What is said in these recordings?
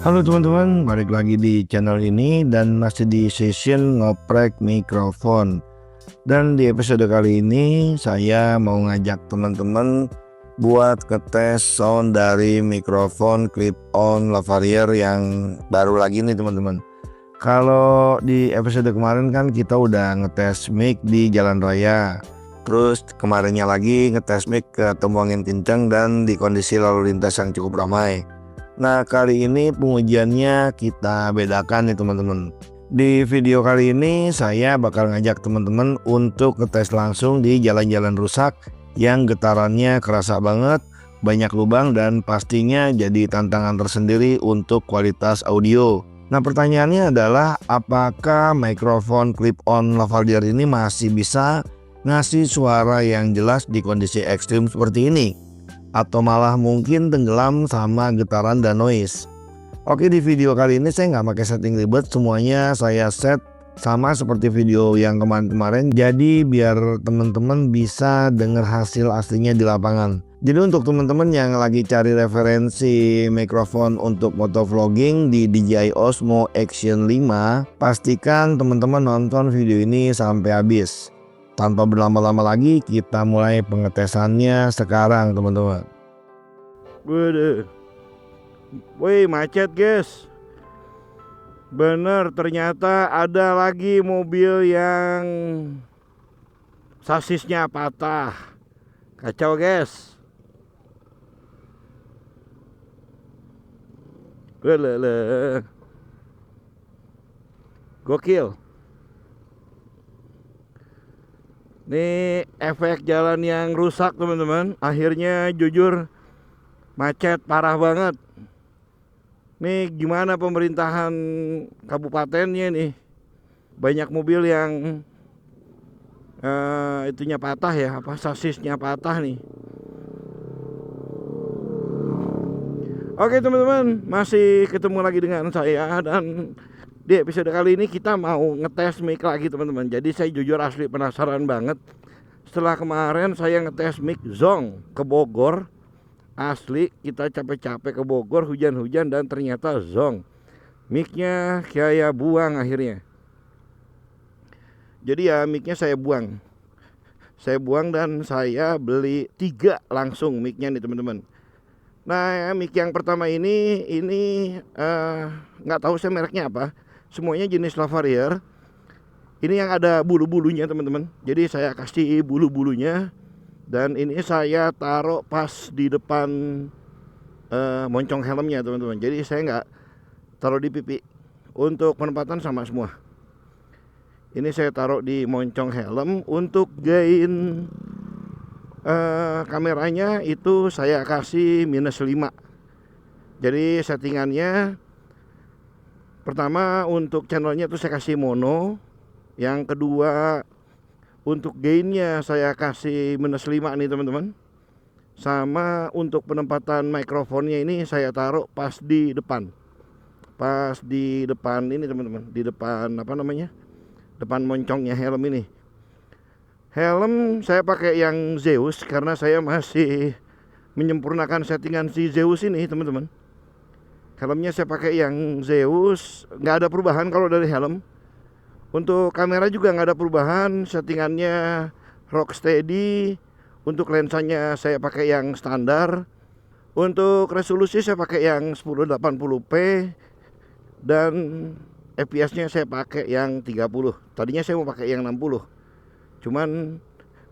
Halo teman-teman, balik lagi di channel ini dan masih di session ngoprek mikrofon. Dan di episode kali ini saya mau ngajak teman-teman buat ngetes sound dari mikrofon clip-on lavalier yang baru lagi nih teman-teman. Kalau di episode kemarin kan kita udah ngetes mic di jalan raya. Terus kemarinnya lagi ngetes mic ke angin kencang dan di kondisi lalu lintas yang cukup ramai. Nah, kali ini pengujiannya kita bedakan nih teman-teman. Di video kali ini saya bakal ngajak teman-teman untuk ngetes langsung di jalan-jalan rusak yang getarannya kerasa banget, banyak lubang dan pastinya jadi tantangan tersendiri untuk kualitas audio. Nah, pertanyaannya adalah apakah mikrofon clip-on lavalier ini masih bisa ngasih suara yang jelas di kondisi ekstrim seperti ini? Atau malah mungkin tenggelam sama getaran dan noise. Oke, di video kali ini saya nggak pakai setting ribet, semuanya saya set sama seperti video yang kemarin-kemarin, jadi biar teman-teman bisa dengar hasil aslinya di lapangan. Jadi untuk teman-teman yang lagi cari referensi mikrofon untuk motovlogging di DJI Osmo Action 5, pastikan teman-teman nonton video ini sampai habis. Tanpa berlama-lama lagi, kita mulai pengetesannya sekarang teman-teman. Waduh, wih macet guys. Bener, ternyata ada lagi mobil yang sasisnya patah. Kacau guys. Lele, gokil. Nih efek jalan yang rusak teman-teman. Akhirnya jujur macet parah banget. Nih gimana pemerintahan kabupatennya nih. Banyak mobil yang itunya patah ya, sasisnya patah nih. Oke teman-teman, masih ketemu lagi dengan saya dan di episode kali ini kita mau ngetes mic lagi teman-teman. Jadi saya jujur asli penasaran banget. Setelah kemarin saya ngetes mic Zong ke Bogor, asli kita capek-capek ke Bogor, hujan-hujan dan ternyata Zong micnya kayak buang akhirnya. Jadi ya micnya saya buang dan saya beli 3 langsung micnya nih teman-teman. Nah mic yang pertama ini nggak tahu saya mereknya apa, semuanya jenis lavalier. Ini yang ada bulu-bulunya teman-teman. Jadi saya kasih bulu-bulunya. Dan ini saya taruh pas di depan moncong helmnya teman-teman. Jadi saya nggak taruh di pipi. Untuk penempatan sama semua. Ini saya taruh di moncong helm. Untuk gain kameranya itu saya kasih -5. Jadi settingannya pertama untuk channelnya itu saya kasih mono. Yang kedua untuk gainnya saya kasih -5 nih teman-teman. Sama untuk penempatan mikrofonnya ini saya taruh pas di depan. Pas di depan ini teman-teman. Di depan depan moncongnya helm ini. Helm saya pakai yang Zeus karena saya masih menyempurnakan settingan si Zeus ini teman-teman. Helmnya saya pakai yang Zeus, nggak ada perubahan kalau dari helm. Untuk kamera juga nggak ada perubahan, settingannya Rocksteady. Untuk lensanya saya pakai yang standar. Untuk resolusi saya pakai yang 1080p. Dan fps-nya saya pakai yang 30. Tadinya saya mau pakai yang 60. Cuman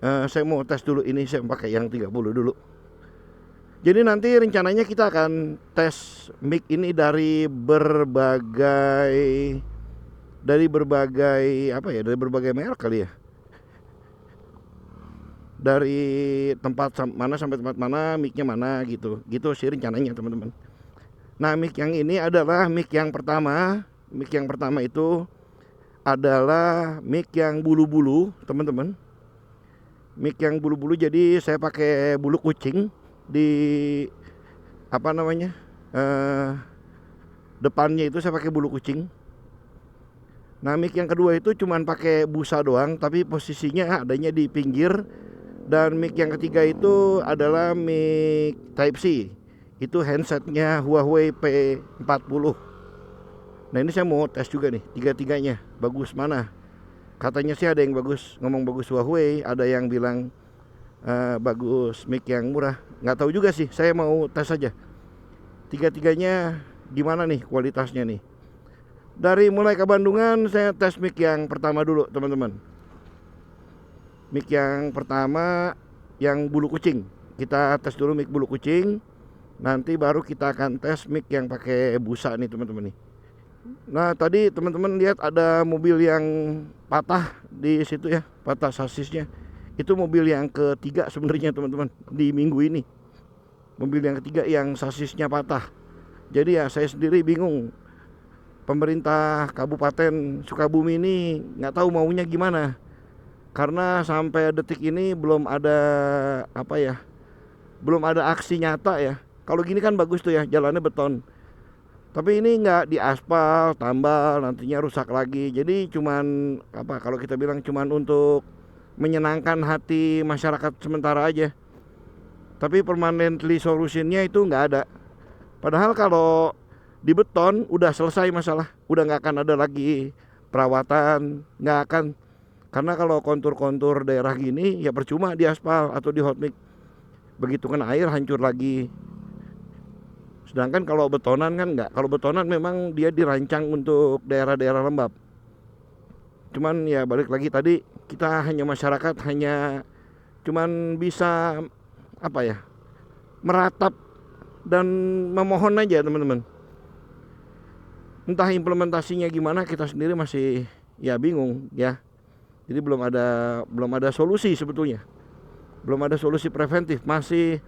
saya mau tes dulu ini, saya pakai yang 30 dulu. Jadi nanti rencananya kita akan tes mic ini dari berbagai merek kali ya. Dari tempat mana sampai tempat mana, mic-nya mana gitu. Gitu sih rencananya teman-teman. Nah, mic yang ini adalah mic yang pertama. Mic yang pertama itu adalah mic yang bulu-bulu, teman-teman. Mic yang bulu-bulu, jadi saya pakai bulu kucing di depannya itu saya pakai bulu kucing. Nah mic yang kedua itu cuman pakai busa doang, tapi posisinya adanya di pinggir. Dan mic yang ketiga itu adalah mic Type C Itu handsetnya Huawei P40. Nah ini saya mau tes juga nih, tiga-tiganya bagus mana. Katanya sih ada yang bagus, ngomong bagus Huawei, ada yang bilang bagus mic yang murah. Nggak tahu juga sih, saya mau tes aja tiga-tiganya gimana nih kualitasnya nih. Dari mulai ke Bandungan saya tes mic yang pertama dulu teman-teman. Mic yang pertama yang bulu kucing. Kita tes dulu mic bulu kucing. Nanti baru kita akan tes mic yang pakai busa nih teman-teman nih. Nah tadi teman-teman lihat ada mobil yang patah di situ ya, patah sasisnya. Itu mobil yang ketiga sebenarnya teman-teman di minggu ini. Mobil yang ketiga yang sasisnya patah. Jadi ya saya sendiri bingung. Pemerintah Kabupaten Sukabumi ini nggak tahu maunya gimana. Karena sampai detik ini belum ada belum ada aksi nyata ya. Kalau gini kan bagus tuh ya, jalannya beton. Tapi ini nggak diaspal, tambal, nantinya rusak lagi. Jadi cuman kalau kita bilang cuman untuk menyenangkan hati masyarakat sementara aja. Tapi permanently solutionnya itu nggak ada. Padahal kalau di beton udah selesai masalah, udah nggak akan ada lagi perawatan, nggak akan. Karena kalau kontur-kontur daerah gini ya percuma di aspal atau di hot mix. Begitu kena air hancur lagi. Sedangkan kalau betonan kan enggak. Kalau betonan memang dia dirancang untuk daerah-daerah lembab. Cuman ya balik lagi tadi, kita hanya masyarakat hanya cuman bisa meratap dan memohon aja teman-teman. Entah implementasinya gimana, kita sendiri masih ya bingung ya. Jadi belum ada solusi sebetulnya. Belum ada solusi preventif, masih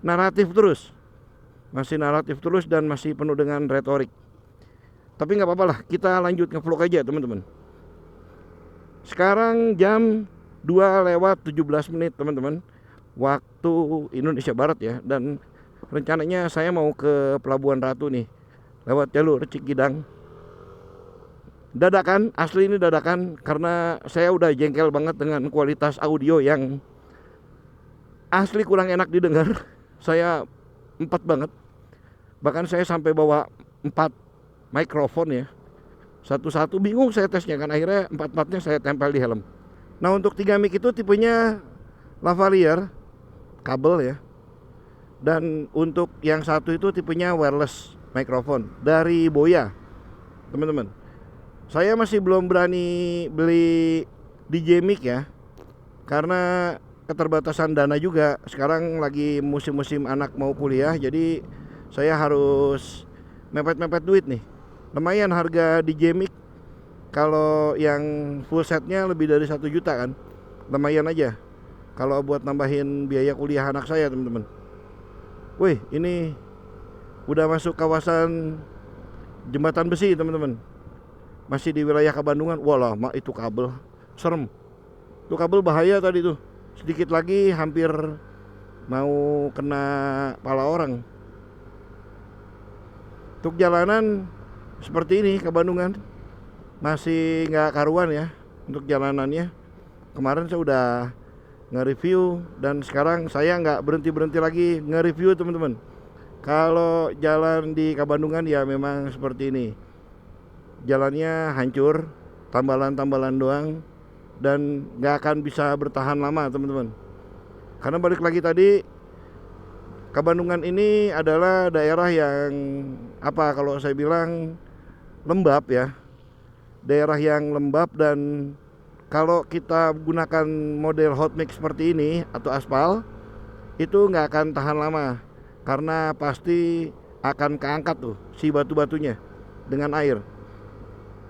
naratif terus. Masih naratif terus dan masih penuh dengan retorik. Tapi nggak apa-apa lah, kita lanjut nge-vlog aja teman-teman. Sekarang jam 2:17 teman-teman, waktu Indonesia Barat ya. Dan rencananya saya mau ke Pelabuhan Ratu nih, lewat jalur Cikidang. Dadakan, asli ini dadakan, karena saya udah jengkel banget dengan kualitas audio yang asli kurang enak didengar. Saya empat banget. Bahkan saya sampai bawa 4 mikrofon ya. Satu-satu bingung saya tesnya kan, akhirnya 4-4-nya saya tempel di helm. Nah untuk 3 mic itu tipenya lavalier, kabel ya. Dan untuk yang satu itu tipenya wireless mikrofon dari Boya teman-teman. Saya masih belum berani beli DJ mic ya, karena keterbatasan dana juga. Sekarang lagi musim-musim anak mau kuliah, jadi saya harus mepet-mepet duit nih. Lumayan harga DJ mic, kalau yang full setnya lebih dari 1 juta kan. Lumayan aja kalau buat nambahin biaya kuliah anak saya teman-teman. Wih, ini udah masuk kawasan Jembatan Besi teman-teman. Masih di wilayah Kabandungan. Wah lama itu kabel, serem. Itu kabel bahaya tadi tuh. Sedikit lagi hampir mau kena pala orang. Untuk jalanan seperti ini ke Bandungan masih nggak karuan ya untuk jalanannya. Kemarin saya udah nge-review dan sekarang saya nggak berhenti lagi nge-review teman-teman. Kalau jalan di Kabandungan ya memang seperti ini. Jalannya hancur, tambalan-tambalan doang, dan nggak akan bisa bertahan lama teman-teman. Karena balik lagi tadi, Kabandungan ini adalah daerah yang kalau saya bilang lembab ya. Daerah yang lembab, dan kalau kita gunakan model hot mix seperti ini atau aspal, itu nggak akan tahan lama. Karena pasti akan keangkat tuh si batu-batunya dengan air.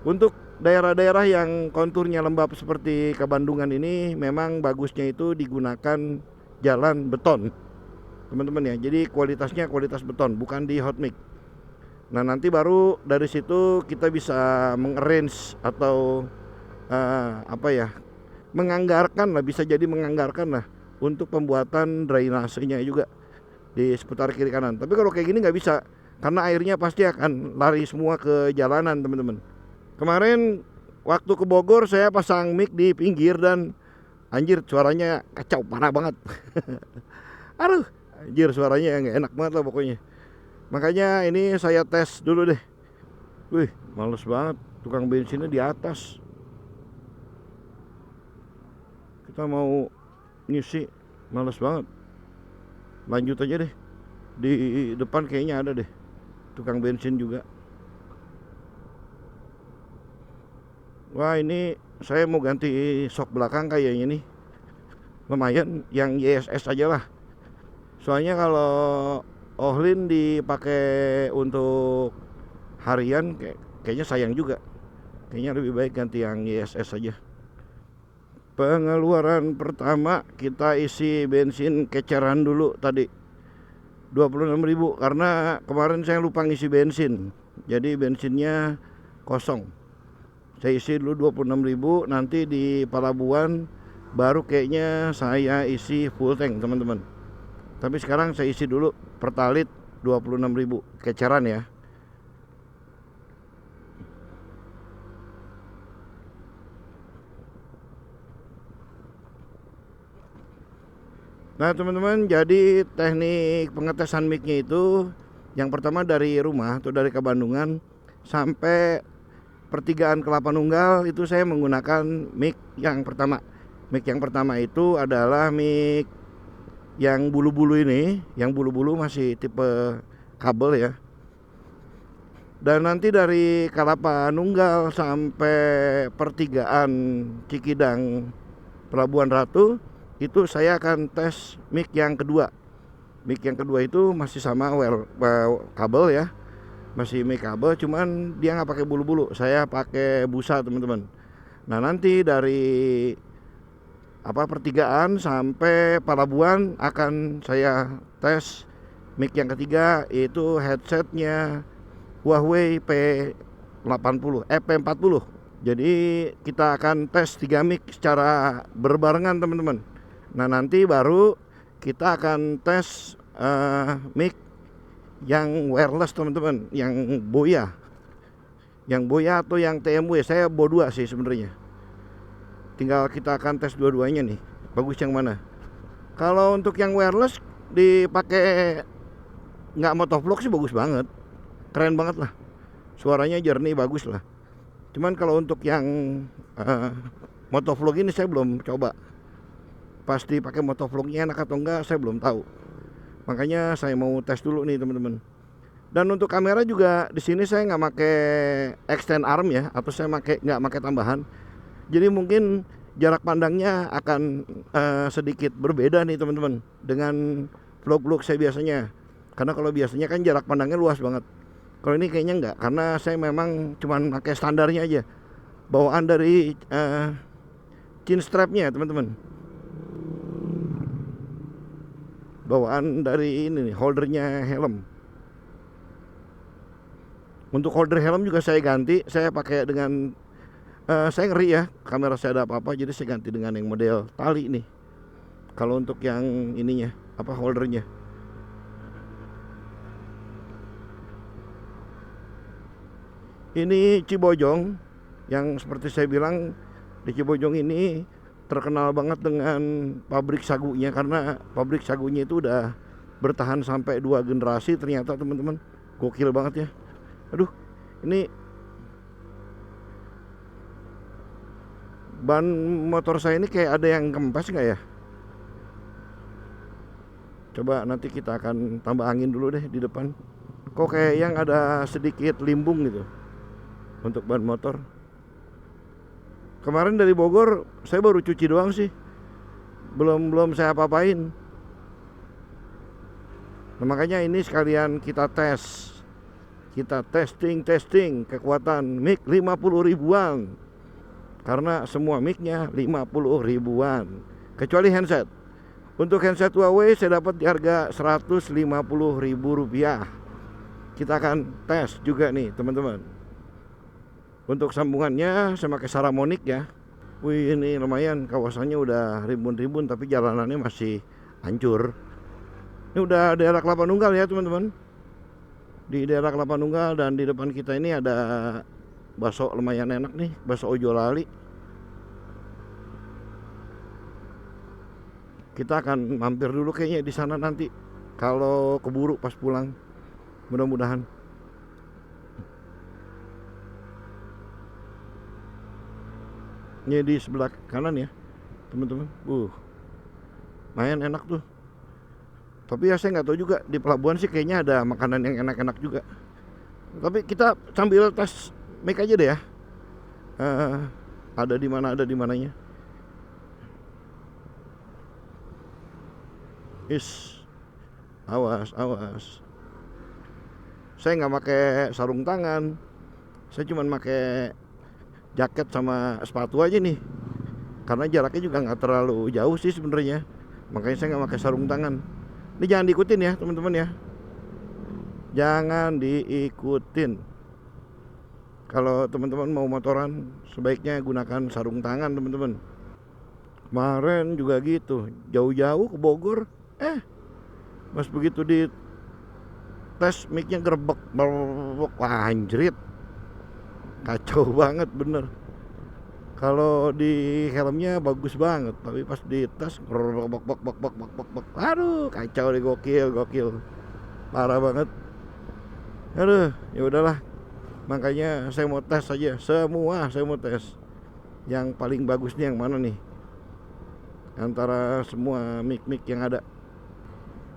Untuk daerah-daerah yang konturnya lembab seperti Kabandungan ini, memang bagusnya itu digunakan jalan beton teman-teman ya. Jadi kualitasnya kualitas beton, bukan di hot mix. Nah nanti baru dari situ kita bisa mengarrange atau menganggarkan lah, bisa jadi menganggarkan lah untuk pembuatan drainasenya juga di seputar kiri kanan. Tapi kalau kayak gini nggak bisa, karena airnya pasti akan lari semua ke jalanan teman-teman. Kemarin waktu ke Bogor saya pasang mic di pinggir dan anjir suaranya kacau, parah banget. Aduh, anjir suaranya nggak enak banget lah pokoknya. Makanya ini saya tes dulu deh. Wih, males banget, tukang bensinnya di atas. Kita mau ngisi, males banget. Lanjut aja deh. Di depan kayaknya ada deh tukang bensin juga. Wah, ini saya mau ganti sok belakang kayaknya nih. Lumayan yang YSS aja lah. Soalnya kalau Ohlin dipakai untuk harian kayaknya sayang juga. Kayaknya lebih baik ganti yang YSS aja. Pengeluaran pertama kita isi bensin keceran dulu tadi 26.000 karena kemarin saya lupa ngisi bensin. Jadi bensinnya kosong. Saya isi dulu 26.000, nanti di pelabuhan baru kayaknya saya isi full tank, teman-teman. Tapi sekarang saya isi dulu Pertalite 26.000 keceran ya. Nah teman-teman, jadi teknik pengetesan mic-nya itu yang pertama dari rumah atau dari Kabandungan sampai pertigaan Kelapa Nunggal itu saya menggunakan mic yang pertama. Mic yang pertama itu adalah mic yang bulu-bulu ini, yang bulu-bulu masih tipe kabel ya. Dan nanti dari Kelapa Nunggal sampai pertigaan Cikidang Pelabuhan Ratu itu saya akan tes mic yang kedua. Mic yang kedua itu masih sama kabel ya, masih mic kabel, cuman dia nggak pakai bulu-bulu, saya pakai busa teman-teman. Nah nanti dari pertigaan sampai Pelabuhan akan saya tes mic yang ketiga, yaitu headsetnya Huawei P40. Jadi kita akan tes 3 mic secara berbarengan teman-teman. Nah nanti baru kita akan tes mic yang wireless teman-teman, yang Boya atau yang TMW. Saya bawa 2 sih sebenarnya. Tinggal kita akan tes dua-duanya nih, bagus yang mana. Kalau untuk yang wireless dipakai nggak motovlog sih bagus banget, keren banget lah, suaranya jernih, bagus lah. Cuman kalau untuk yang motovlog ini saya belum coba. Pasti pakai motovlognya enak atau enggak saya belum tahu. Makanya saya mau tes dulu nih teman-teman. Dan untuk kamera juga di sini saya nggak pakai extend arm ya, atau saya nggak pakai tambahan. Jadi mungkin jarak pandangnya akan sedikit berbeda nih teman-teman dengan vlog-vlog saya biasanya. Karena kalau biasanya kan jarak pandangnya luas banget. Kalau ini kayaknya enggak, karena saya memang cuman pakai standarnya aja. Bawaan dari chin strapnya teman-teman. Bawaan dari ini nih, holdernya helm. Untuk holder helm juga saya ganti, saya pakai dengan saya ngeri ya kamera saya ada apa-apa, jadi saya ganti dengan yang model tali nih. Kalau untuk yang ininya, holdernya. Ini Cibojong, yang seperti saya bilang di Cibojong ini terkenal banget dengan pabrik sagunya, karena pabrik sagunya itu udah bertahan sampai 2 generasi ternyata teman-teman. Gokil banget ya. Aduh, ini ban motor saya ini kayak ada yang kempes nggak ya? Coba nanti kita akan tambah angin dulu deh di depan. Kok kayak yang ada sedikit limbung gitu untuk ban motor. Kemarin dari Bogor saya baru cuci doang sih, belum saya apa-apain. Nah, makanya ini sekalian kita tes. Kita testing kekuatan mic 50 ribuan. Karena semua mic-nya 50 ribuan. Kecuali handset. Untuk handset Huawei saya dapat di harga 150 ribu rupiah. Kita akan tes juga nih teman-teman. Untuk sambungannya saya pakai Saramonic ya. Wih, ini lumayan, kawasannya udah rimbun-rimbun tapi jalanannya masih hancur. Ini udah daerah Kelapa Nunggal ya teman-teman. Di daerah Kelapa Nunggal, dan di depan kita ini ada bakso lumayan enak nih, bakso Ojo Lali. Kita akan mampir dulu kayaknya di sana nanti kalau keburu pas pulang. mudah-mudahan. Ini di sebelah kanan ya teman-teman. Lumayan enak tuh. Tapi ya saya nggak tahu juga, di pelabuhan sih kayaknya ada makanan yang enak-enak juga. Tapi kita sambil tes mic aja deh ya. Ada di mana, ada di mananya. Awas, awas. Saya nggak pakai sarung tangan. Saya cuma pakai jaket sama sepatu aja nih. Karena jaraknya juga nggak terlalu jauh sih sebenarnya. Makanya saya nggak pakai sarung tangan. Ini jangan diikutin ya teman-teman ya. Jangan diikutin. Kalau teman-teman mau motoran, sebaiknya gunakan sarung tangan teman-teman. Kemarin juga gitu, jauh-jauh ke Bogor, pas begitu di tes mic-nya gerbek, wah anjrit, kacau banget bener. Kalau di helmnya bagus banget, tapi pas di tes aduh kacau deh, gokil, parah banget. Aduh, ya udahlah. Makanya saya mau tes aja, semua saya mau tes. Yang paling bagus nih yang mana nih? Antara semua mic yang ada.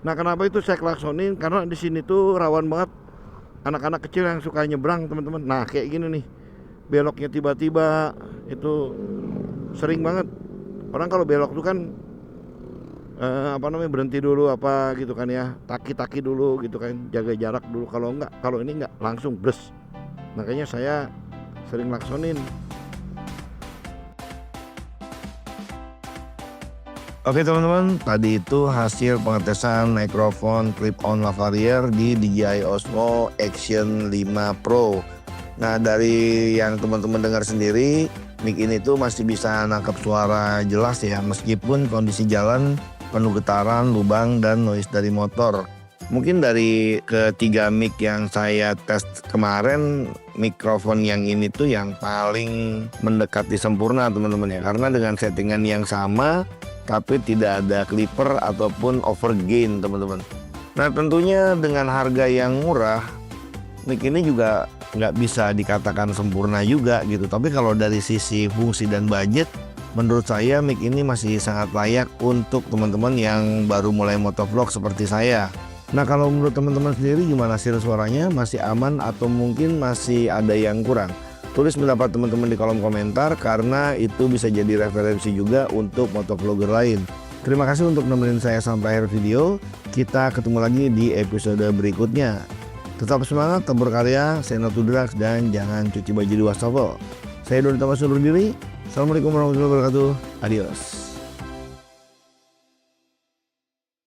Nah, kenapa itu saya klaksonin? Karena di sini tuh rawan banget anak-anak kecil yang suka nyebrang, teman-teman. Nah, kayak gini nih. Beloknya tiba-tiba itu sering banget. Orang kalau belok tuh kan berhenti dulu apa gitu kan ya. Taki-taki dulu gitu kan, jaga jarak dulu. Kalau ini enggak, langsung bres. Makanya saya sering klaksonin. Oke teman-teman, tadi itu hasil pengetesan mikrofon clip-on lavalier di DJI Osmo Action 5 Pro. Nah, dari yang teman-teman dengar sendiri, mic ini tuh masih bisa nangkap suara jelas ya, meskipun kondisi jalan penuh getaran, lubang, dan noise dari motor. Mungkin dari ketiga mic yang saya tes kemarin, mikrofon yang ini tuh yang paling mendekati sempurna teman-teman ya, karena dengan settingan yang sama tapi tidak ada clipper ataupun overgain teman-teman. Nah, tentunya dengan harga yang murah, mic ini juga nggak bisa dikatakan sempurna juga gitu. Tapi kalau dari sisi fungsi dan budget, menurut saya mic ini masih sangat layak untuk teman-teman yang baru mulai motovlog seperti saya. Nah, kalau menurut teman-teman sendiri gimana hasil suaranya? Masih aman atau mungkin masih ada yang kurang? Tulis pendapat teman-teman di kolom komentar, karena itu bisa jadi referensi juga untuk motovlogger lain. Terima kasih untuk nemenin saya sampai akhir video. Kita ketemu lagi di episode berikutnya. Tetap semangat, tetap berkarya, say no to drugs, dan jangan cuci baju di wastafel. Saya Doni Thomas undur diri. Assalamualaikum warahmatullahi wabarakatuh. Adios.